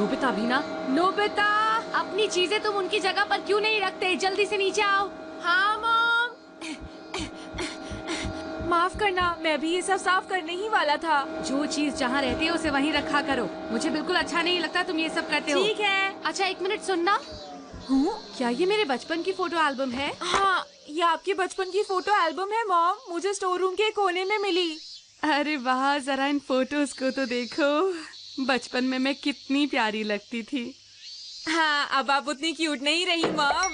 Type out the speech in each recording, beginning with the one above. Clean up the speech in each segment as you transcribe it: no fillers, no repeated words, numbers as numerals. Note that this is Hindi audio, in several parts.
नोबिता भी ना। नोबिता, अपनी चीजें तुम उनकी जगह पर क्यों नहीं रखते? जल्दी से नीचे आओ। हाँ मॉम। माफ करना, मैं भी ये सब साफ करने ही वाला था। जो चीज जहाँ रहती है उसे वहीं रखा करो। मुझे बिल्कुल अच्छा नहीं लगता तुम ये सब करते हो। ठीक है। अच्छा, एक मिनट सुनना। क्या ये मेरे बचपन की फोटो एल्बम है? हाँ, ये आपके बचपन की फोटो एल्बम है मॉम। मुझे स्टोर रूम के कोने में मिली। अरे वाह, जरा इन फोटोज को तो देखो। बचपन में मैं कितनी प्यारी लगती थी। हाँ, अब आप उतनी क्यूट नहीं रही मॉम।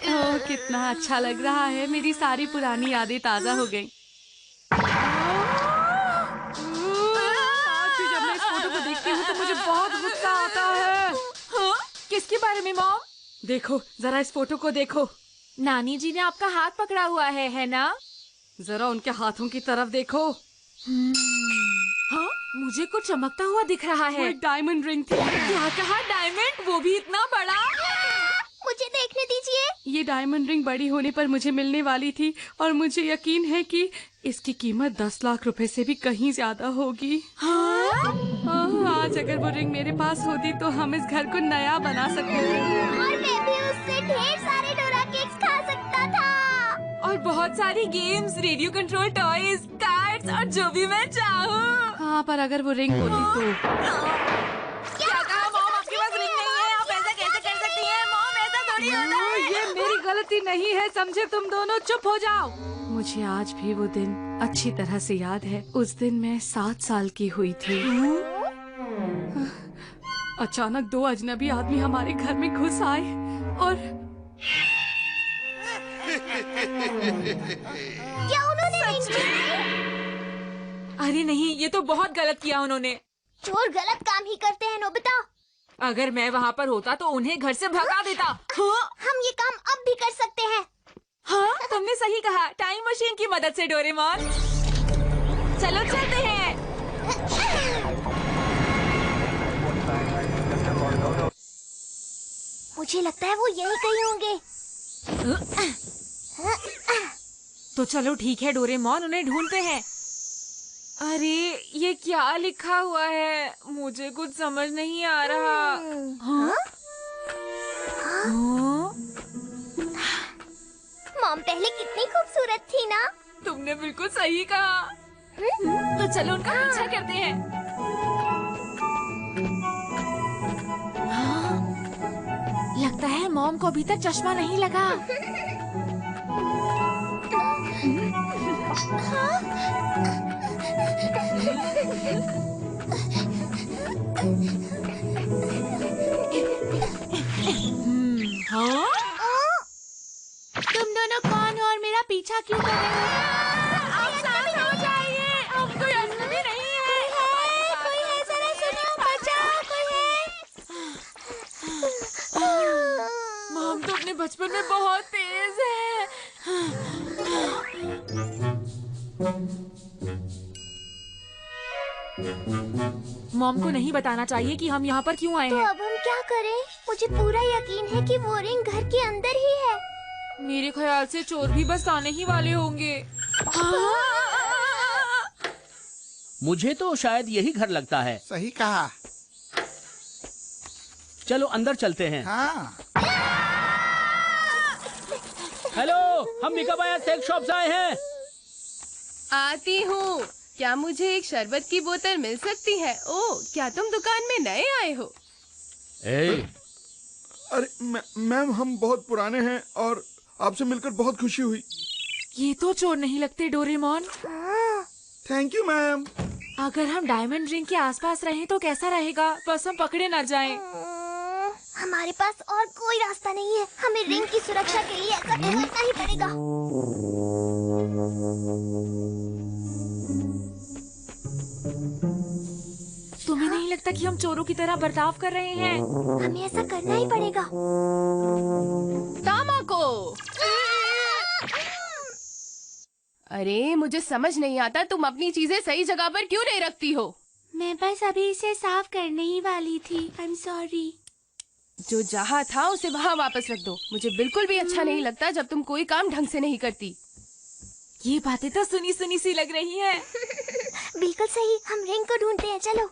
ओह, कितना अच्छा लग रहा है। मेरी सारी पुरानी यादें ताजा हो गई। आज भी जब मैं इस फोटो को देखती हूँ तो मुझे बहुत गुस्सा आता है। हाँ? किसके बारे में मॉम? देखो, जरा इस फोटो को देखो। नानी जी ने आपका हाथ पकड़ा हुआ है ना? जरा उनके हाथों की तरफ देखो। हाँ, मुझे कुछ चमकता हुआ दिख रहा वो है। एक डायमंड रिंग थी। क्या कहा? डायमंड? वो भी इतना बड़ा? मुझे देखने दीजिए। ये डायमंड रिंग बड़ी होने पर मुझे मिलने वाली थी और मुझे यकीन है कि इसकी कीमत 10 लाख रुपए से भी कहीं ज्यादा होगी। हाँ? आज अगर वो रिंग मेरे पास होती तो हम इस घर को नया बना सकते थे। और मैं भी उससे ढेर सारे डोरा केक्स खा सकता था। और बहुत सारी games, radio control toys, cards और जो भी मैं चाहूँ। हाँ, पर अगर वो रिंग होती तो। क्या कहा मॉम? आपके पास रिंग नहीं है? आप ऐसा कैसे कर सकती हैं मॉम? ऐसा थोड़ी होता है। ये मेरी गलती नहीं है, समझे? तुम दोनों चुप हो जाओ। मुझे आज भी वो दिन अच्छी तरह से याद है। उस दिन मैं 7 साल की हुई थी। अचानक 2 अजनबी आदमी हमारे घर में घुस आए और क्या उन्होंने रिंग चुराई? अरे नहीं, ये तो बहुत गलत किया उन्होंने। चोर गलत काम ही करते हैं नोबिता। अगर मैं वहाँ पर होता तो उन्हें घर से भगा देता। हाँ? हम ये काम अब भी कर सकते हैं। हाँ, तुमने सही कहा। टाइम मशीन की मदद से डोरेमोन। चलो चलते हैं। मुझे लगता है वो यही कहीं होंगे। तो चलो ठीक है डोरेमोन, उन्हें ढूंढते हैं। अरे ये क्या लिखा हुआ है? मुझे कुछ समझ नहीं आ रहा। हाँ? हाँ? मॉम पहले कितनी खूबसूरत थी ना? तुमने बिल्कुल सही कहा। तो चलो उनका पीछा करते हैं। हाँ? लगता है मॉम को अभी तक चश्मा नहीं लगा। हाँ? तुम दोनों कौन हो और मेरा पीछा क्यों कर रहे हो? आप शांत हो जाइए। हम कोई अजनबी नहीं है। कोई है जरा सुनो, बचाओ, कोई है। मॉम तो अपने बचपन में बहुत तेज है। मॉम को नहीं बताना चाहिए कि हम यहाँ पर क्यों आए तो हैं। अब हम क्या करें? मुझे पूरा यकीन है कि वो रिंग घर के अंदर ही है। मेरे ख्याल से चोर भी बस आने ही वाले होंगे। हाँ? मुझे तो शायद यही घर लगता है। सही कहा। चलो अंदर चलते हैं। हाँ। हेलो, हम मिकाबाया शेक शॉप से आए हैं। आती हूँ। क्या मुझे एक शरबत की बोतल मिल सकती है? ओह, क्या तुम दुकान में नए आए हो? अरे मैम, हम बहुत पुराने हैं और आपसे मिलकर बहुत खुशी हुई। ये तो चोर नहीं लगते डोरेमोन। Thank you ma'am. अगर हम डायमंड रिंग के आसपास रहें तो कैसा रहेगा? बस हम पकड़े ना जाएं। हमारे पास और कोई रास्ता नहीं है। हमें रिंग की सुरक्षा के लिए ऐसा करना ही पड़ेगा। तुम्हें नहीं लगता कि हम चोरों की तरह बर्ताव कर रहे हैं? हमें ऐसा करना ही पड़ेगा। तामाको! अरे मुझे समझ नहीं आता, तुम अपनी चीजें सही जगह पर क्यों नहीं रखती हो? मैं बस अभी इसे साफ करने ही वाली थी। I am sorry. जो जहाँ था उसे वहाँ वापस रख दो। मुझे बिल्कुल भी अच्छा नहीं लगता जब तुम कोई काम ढंग से नहीं करती। ये बातें तो सुनी सुनी सी लग रही हैं। बिल्कुल सही। हम रिंग को ढूंढते हैं, चलो।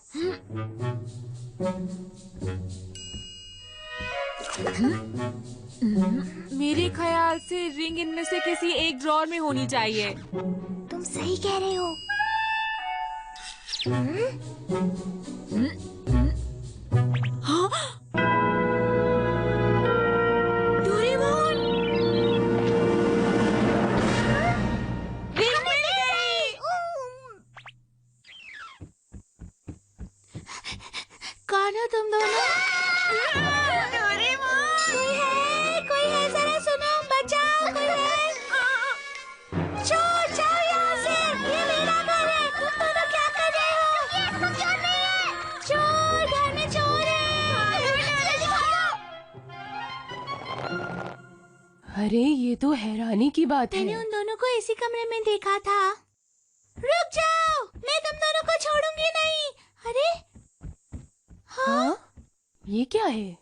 मेरे ख्याल से रिंग इनमें से किसी एक ड्रॉर में होनी चाहिए। तुम सही कह रहे हो। डोरेमोन! रिंग मिल गई! कौन हो तुम दोनों? कोई है, जरा सुनो, बचाओ, कोई है? चोर, जाओ यहाँ से, ये मेरा घर है, तुम दोनों क्या कर रहे हो? ये तो चोर नहीं है। चोर, घर में चोर है। जल्दी भागो। अरे ये तो हैरानी की बात मैंने है। उन दोनों को इसी कमरे में देखा था। रुक जाओ, मैं तुम दोनों को छोड़ूंगी नहीं। अरे हाँ? ये क्या है?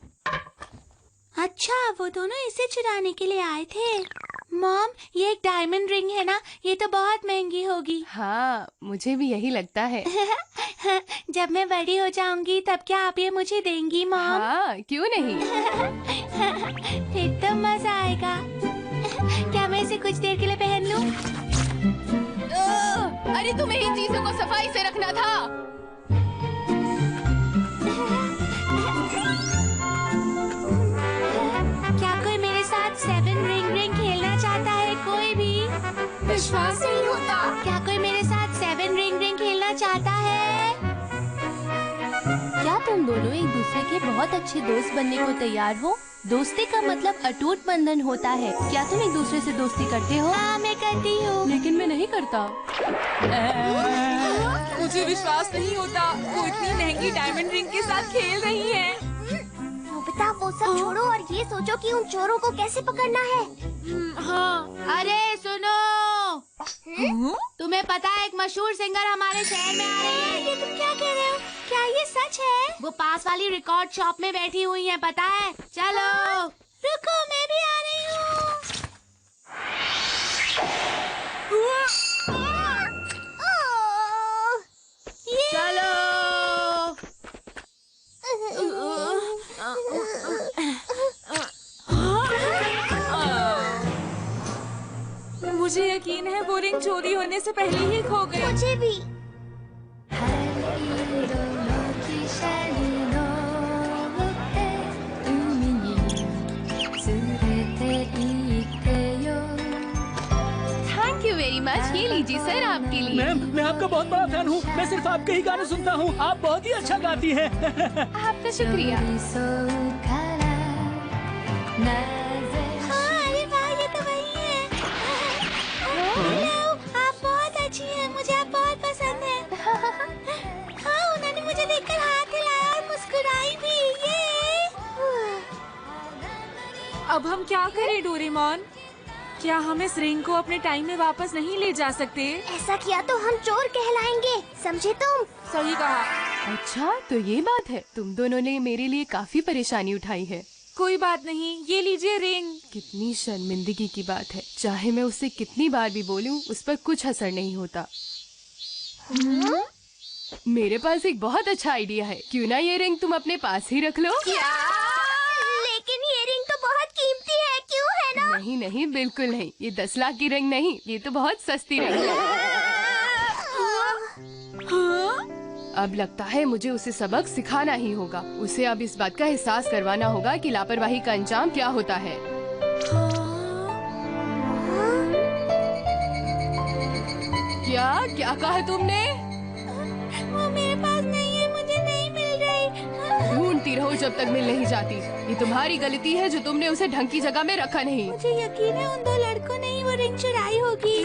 अच्छा, वो दोनों इसे चुराने के लिए आए थे। मॉम, ये एक डायमंड रिंग है ना, ये तो बहुत महंगी होगी। हाँ, मुझे भी यही लगता है। जब मैं बड़ी हो जाऊंगी तब क्या आप ये मुझे देंगी मॉम? हाँ, क्यों नहीं? फिर तो मजा आएगा। क्या मैं इसे कुछ देर के लिए पहन लूं? अरे तुम्हें इन चीजों को सफाई से रखना था। क्या कोई मेरे साथ 7 रिंग रिंग खेलना चाहता है? कोई भी? विश्वास नहीं होता। क्या कोई मेरे साथ 7 रिंग रिंग खेलना चाहता है? क्या तुम दोनों एक दूसरे के बहुत अच्छे दोस्त बनने को तैयार हो? दोस्ती का मतलब अटूट बंधन होता है। क्या तुम एक दूसरे से दोस्ती करते हो? हाँ, मैं करती हूँ। लेकिन मैं नहीं करता। मुझे विश्वास नहीं होता, वो इतनी महंगी डायमंड रिंग के साथ खेल रही है। नोबिता, वो सब छोड़ो और ये सोचो कि उन चोरों को कैसे पकड़ना है। हाँ। अरे सुनो, तुम्हें पता है एक मशहूर सिंगर हमारे शहर में आ रही है? ये तुम क्या कह रहे हो? क्या ये सच है? वो पास वाली रिकॉर्ड शॉप में बैठी हुई है, पता है? चलो रुको, मैं भी आ रही हूँ। चलो। मुझे यकीन है वो रिंग चोरी होने से पहले ही खो गई। मुझे भी। Thank you very much. ये लीजिए सर आपके लिए। मैम, मैं आपका बहुत बड़ा फैन हूँ। मैं सिर्फ आपके ही गाने सुनता हूँ। आप बहुत ही अच्छा गाती हैं। आपका शुक्रिया। हाँ, अरे वाह, ये तो वही है। हेलो, आप बहुत अच्छी हैं, मुझे आप बहुत पसंद हैं। हाँ, उन्होंने मुझे देखकर हाथ हिलाया और मुस्कुराई भी। ये अब हम क्या करें डोरेमोन? क्या हम इस रिंग को अपने टाइम में वापस नहीं ले जा सकते? ऐसा किया तो हम चोर कहलाएंगे, समझे तुम? सही कहा। अच्छा, तो ये बात है। तुम दोनों ने मेरे लिए काफी परेशानी उठाई है। कोई बात नहीं, ये लीजिए रिंग। कितनी शर्मिंदगी की बात है। चाहे मैं उससे कितनी बार भी बोलूं, उस पर कुछ असर नहीं होता। मेरे पास एक बहुत अच्छा आइडिया है। क्यों ना ये रिंग तुम अपने पास ही रख लो? लेकिन ये रिंग तो बहुत कीमती है, क्यों है ना? नहीं नहीं, बिल्कुल नहीं। ये 10 लाख की रिंग नहीं, ये तो बहुत सस्ती रिंग है। अब लगता है मुझे उसे सबक सिखाना ही होगा। उसे अब इस बात का एहसास करवाना होगा कि लापरवाही का अंजाम क्या होता है। क्या कहा तुमने? वो मेरे पास नहीं है, मुझे नहीं मिल रही। ढूंढती रहो जब तक मिल नहीं जाती। ये तुम्हारी गलती है जो तुमने उसे ढंग की जगह में रखा नहीं। मुझे यकीन है उन 2 लड़कों ने ही वो रिंग चुराई होगी।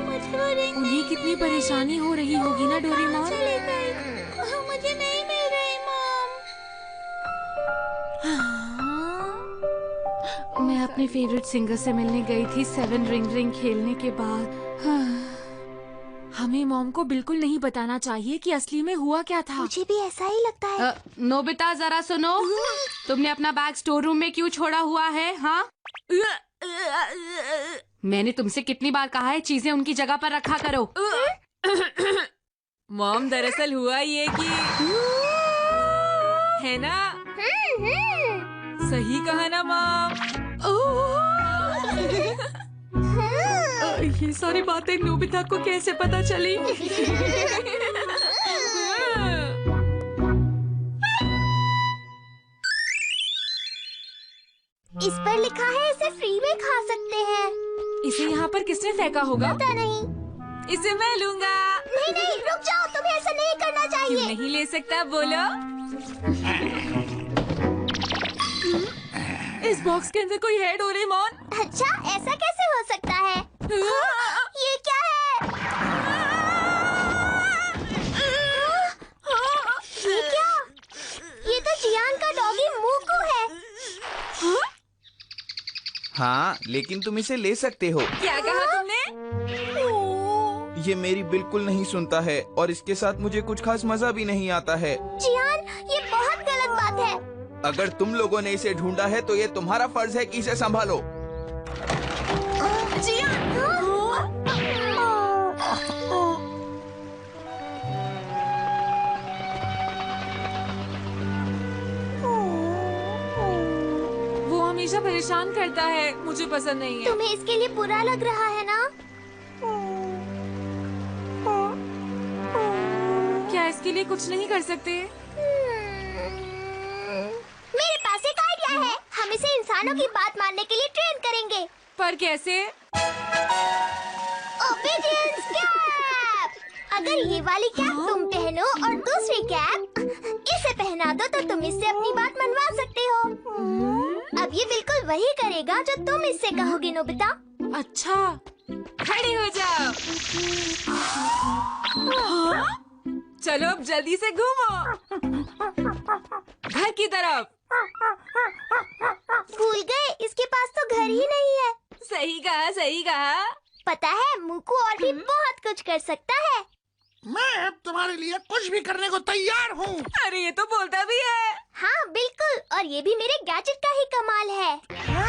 मुझे वो रिंग उन्हें कितनी परेशानी हो रही होगी ना डोरेमोन? चली गई। मुझे नहीं मिल रही मॉम। मैं अपने फेवरेट सिंगर से मिलने गई थी 7 रिंग रिंग खेलने के बाद। हमें मॉम को बिल्कुल नहीं बताना चाहिए कि असली में हुआ क्या था। मुझे भी ऐसा ही लगता है। नोबिता, जरा सुनो। तुमने अपना बैग स्टोर रूम में क्यों छोड़ा हुआ है? हाँ, मैंने तुमसे कितनी बार कहा है चीजें उनकी जगह पर रखा करो। मॉम दरअसल हुआ ये कि है ना, सही कहा ना मॉम। ये सारी बातें नोबिता को कैसे पता चली? इस पर लिखा है इसे फ्री में खा सकते हैं। इसे यहाँ पर किसने फेंका होगा? पता नहीं। इसे मैं लूंगा। नहीं नहीं, रुक जाओ, तुम्हें ऐसा नहीं करना क्यों चाहिए। नहीं ले सकता बोलो? इस बॉक्स के अंदर कोई है डोरेमोन? अच्छा, ऐसा कैसे हो सकता है? ये क्या है? ये क्या? ये तो जियान का डॉगी मूकू है। हाँ, लेकिन तुम इसे ले सकते हो। क्या कहा तुमने? ये मेरी बिल्कुल नहीं सुनता है और इसके साथ मुझे कुछ खास मजा भी नहीं आता है। जियान, ये बहुत गलत बात है। अगर तुम लोगों ने इसे ढूंढा है तो ये तुम्हारा फर्ज है कि इसे संभालो। वो हमेशा परेशान करता है, मुझे पसंद नहीं है। तुम्हें इसके लिए बुरा लग रहा है ना? क्या इसके लिए कुछ नहीं कर सकते? मेरे पास एक आइडिया है। हम इसे इंसानों की बात मानने के लिए ट्रेन करेंगे। पर कैसे? Obedience cap. अगर ये वाली कैप तुम पहनो और दूसरी कैप इसे पहना दो तो तुम इससे अपनी बात मनवा सकते हो। अब ये बिल्कुल वही करेगा जो तुम इससे कहोगे नोबिता। अच्छा, खड़ी हो जाओ। चलो अब जल्दी से घूमो घर की तरफ। भूल गए, इसके पास तो घर ही नहीं है। सही कहा, सही कहा। पता है, मूकू और भी बहुत कुछ कर सकता है। मैं अब तुम्हारे लिए कुछ भी करने को तैयार हूँ। अरे ये तो बोलता भी है। हाँ बिल्कुल, और ये भी मेरे गैजेट का ही कमाल है।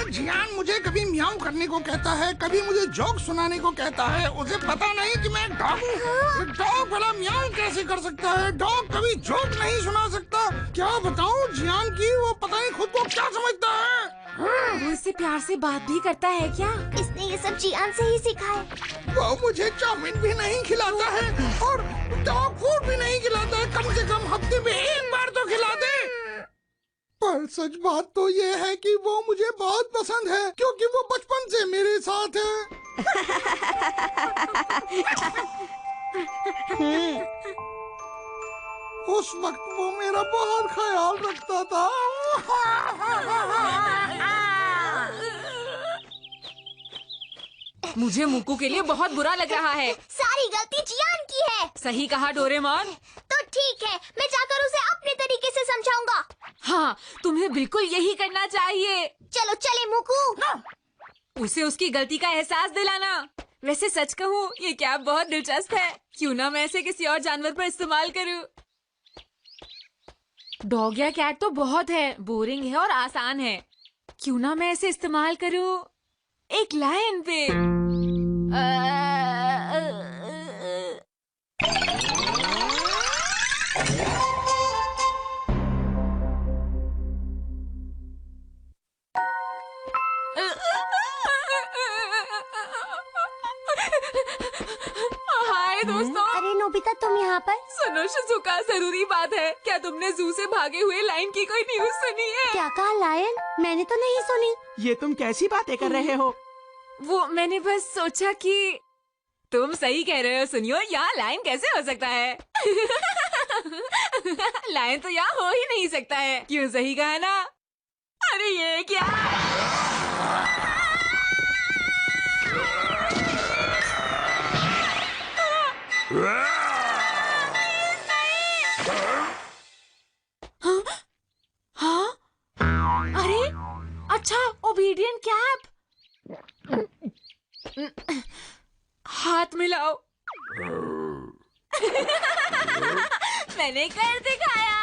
जियान मुझे कभी म्याऊं करने को कहता है, कभी मुझे जोक सुनाने को कहता है। उसे पता नहीं कि मैं डॉग हूँ। डॉग भला म्याऊं कैसे कर सकता है? डॉग कभी जोक नहीं सुना सकता। क्या बताऊँ जियान की, वो पता नहीं खुद को क्या समझता है। वो इससे प्यार से बात भी करता है क्या? इसने ये सब जियान से ही सीखा है। वो मुझे चाउमीन भी नहीं खिलाता है और डॉग फूड भी नहीं खिलाता है। कम से कम हफ्ते में एक बार तो खिला दे। पर सच बात तो ये है कि वो मुझे बहुत पसंद है, क्योंकि वो बचपन से मेरे साथ है। उस वक्त वो मेरा बहुत ख्याल रखता था। मुझे मूकू के लिए बहुत बुरा लग रहा है। सारी गलती जियान की है। सही कहा डोरेमोन। तो ठीक है, मैं जाकर उसे अपने तरीके से समझाऊंगा। हाँ, तुम्हें बिल्कुल यही करना चाहिए। चलो चले मूकू। उसे उसकी गलती का एहसास दिलाना। वैसे सच कहूँ, ये कैप बहुत दिलचस्प है। क्यों ना मैं इसे किसी और जानवर पर इस्तेमाल करूँ। डॉग या कैट तो बहुत है, बोरिंग है और आसान है। क्यों ना मैं इसे इस्तेमाल करूँ एक लायन पे। हाय दोस्तों। अरे नोबिता, तुम यहाँ पर? सुनो शिजुका, जरूरी बात है। क्या तुमने जू से भागे हुए लायन की कोई न्यूज सुनी है? क्या कहा लायन? मैंने तो नहीं सुनी। ये तुम कैसी बातें कर रहे हो? वो मैंने बस सोचा कि तुम सही कह रहे हो। सुनियो, यहाँ लायन कैसे हो सकता है? लायन तो यहाँ हो ही नहीं सकता है। क्यों, सही कहा ना? अरे ये क्या? हाँ? अरे अच्छा, ओबीडियंट कैप। हाथ मिलाओ। मैंने कर दिखाया।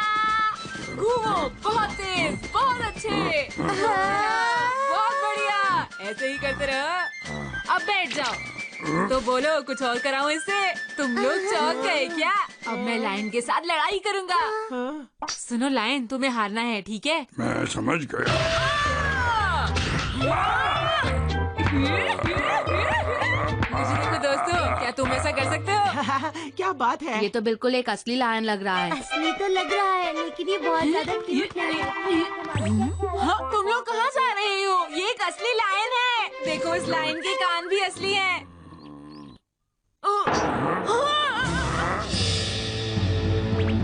घूमो, बहुत तेज, बहुत अच्छे। बहुत बढ़िया, ऐसे ही करते रहो। अब बैठ जाओ। तो बोलो, कुछ और कराऊं इससे? तुम लोग चौंक गए क्या? अब मैं लायन के साथ लड़ाई करूंगा। सुनो लायन, तुम्हें हारना है, ठीक है? मैं समझ गया। मुझे देखो दोस्तों, क्या तुम ऐसा कर सकते हो? क्या बात है? ये तो बिल्कुल एक असली लायन लग रहा है। असली तो लग रहा है, लेकिन ये बहुत ज्यादा क्यूट है। हाँ, तुम लोग कहाँ जा रहे हो? ये एक असली लायन है। देखो, इस लायन के कान भी असली हैं।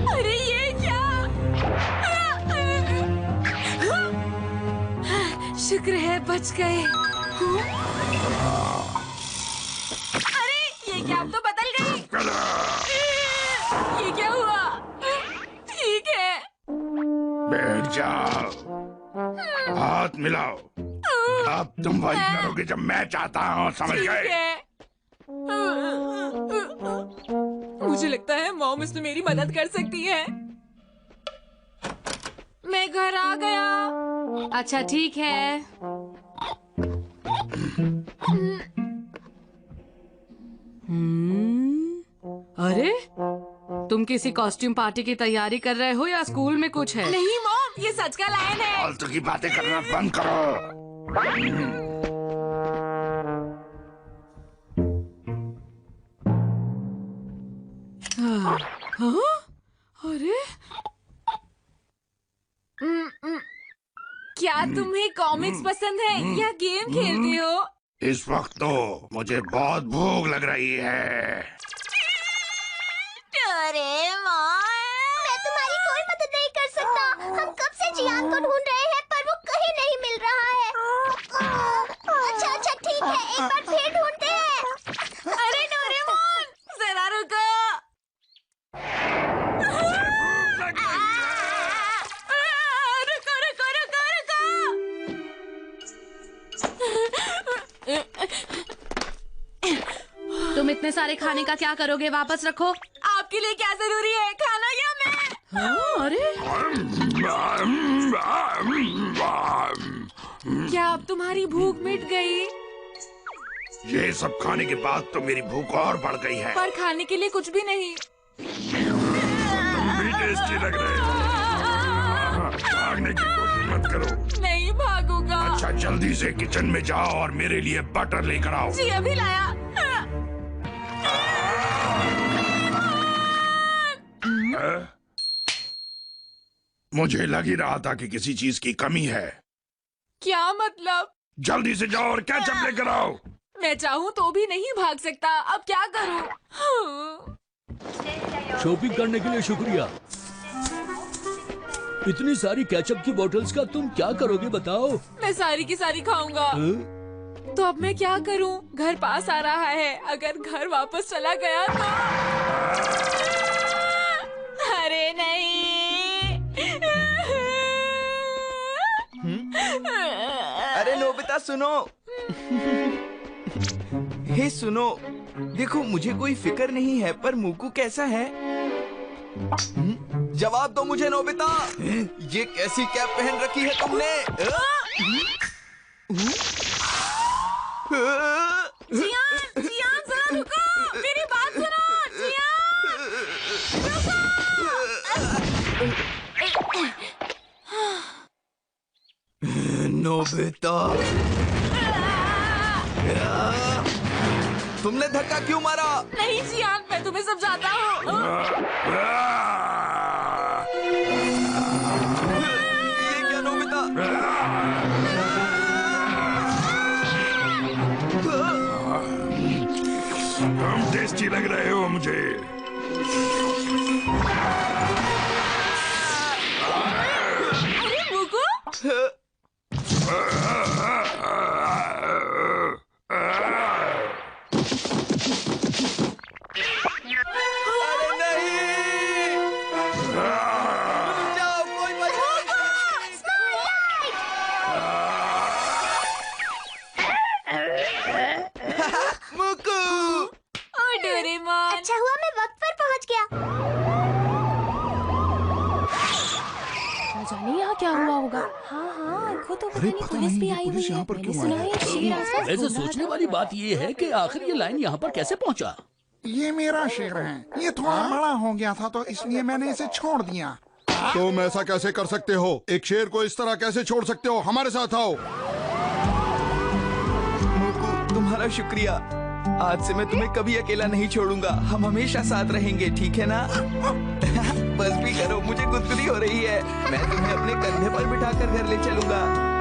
अरे ये क्या? शुक्र है बच गए। अरे ये क्या, अब तो बदल गई। ये क्या हुआ? ठीक है, बैठ जाओ, हाथ मिलाओ। अब तुम वही करोगे जब मैं चाहता हूँ, समझ ठीक गए? है। मुझे लगता है मॉम इसमें मेरी मदद कर सकती है। मैं घर आ गया। अच्छा ठीक है। अरे तुम किसी कॉस्ट्यूम पार्टी की तैयारी कर रहे हो या स्कूल में कुछ है? नहीं मॉम, ये सच का लायन है। फालतू की बातें करना बंद करो। हाँ? अरे क्या तुम्हें कॉमिक्स पसंद है या गेम खेलते हो? इस वक्त तो मुझे बहुत भूख लग रही है। मैं तुम्हारी कोई मदद नहीं कर सकता। हम कब से जियान को ढूंढ रहे हैं, पर वो कहीं नहीं मिल रहा है। अच्छा ठीक है, एक बार फिर ढूंढते हैं। अरे डोरेमोन, जरा रुको। तुम इतने सारे खाने का क्या करोगे? वापस रखो। आपके लिए क्या जरूरी है, खाना या मैं? हाँ, अरे क्या अब तुम्हारी भूख मिट गई? ये सब खाने के बाद तो मेरी भूख और बढ़ गई है। पर खाने के लिए कुछ भी नहीं। तुम भी टेस्टी लग रहे हो। भागने की कोशिश मत करो। नहीं भागूंगा। अच्छा जल्दी से किचन में जाओ और मेरे लिए बटर लेकर आओ। जी अभी लाया। मुझे लग ही रहा था कि किसी चीज की कमी है। क्या मतलब? जल्दी से जाओ और केचप लेकर आओ। मैं चाहूँ तो भी नहीं भाग सकता। अब क्या करूँ? शॉपिंग करने के लिए शुक्रिया। इतनी सारी केचप की बोतल्स का तुम क्या करोगे बताओ? मैं सारी की सारी खाऊंगा। तो अब मैं क्या करूँ? घर पास आ रहा है, अगर घर वापस चला गया तो। अरे नहीं। अरे नोबिता सुनो। हे सुनो, देखो मुझे कोई फिक्र नहीं है, पर मुकु कैसा है? जवाब दो मुझे नोबिता। ये कैसी कैप पहन रखी है तुमने? जियान जरा रुको, मेरी बात सुनो। जियान नोबिता, तुमने धक्का क्यों मारा? नहीं जियान, मैं तुम्हें समझाता हूँ। ये क्या नोबिता? तुम टेस्टी लग रहे हो मुझे। अरे मुकु, अरे नहीं! रुक जाओ, कोई मुकु! डोरेमोन। अच्छा हुआ मैं वक्त पर पहुंच गया। जाने यहाँ क्या हुआ होगा। हाँ आंखों तो पता नहीं पुलिस भी आई हुई है। मैंने सुना है शेर आसपास वैसे घूम रहा सोचने था। वाली बात ये है कि आखिर ये लाइन यहाँ पर कैसे पहुँचा? ये मेरा शेर है। ये थोड़ा बड़ा हो गया था तो इसलिए मैंने इसे छोड़ दिया। तुम ऐसा कैसे कर सकते हो? एक शेर को इस तरह कैसे छोड़ सकते हो? हमारे साथ आओ। मोकू, तुम्हारा शुक्रिया। आज से मैं तुम्हें कभी अकेला नहीं छोड़ूंगा। हम हमेशा साथ रहेंगे, ठीक है ना? बस भी करो, मुझे गुदगुदी हो रही है। मैं तुम्हें अपने कंधे पर बिठाकर घर ले चलूंगा।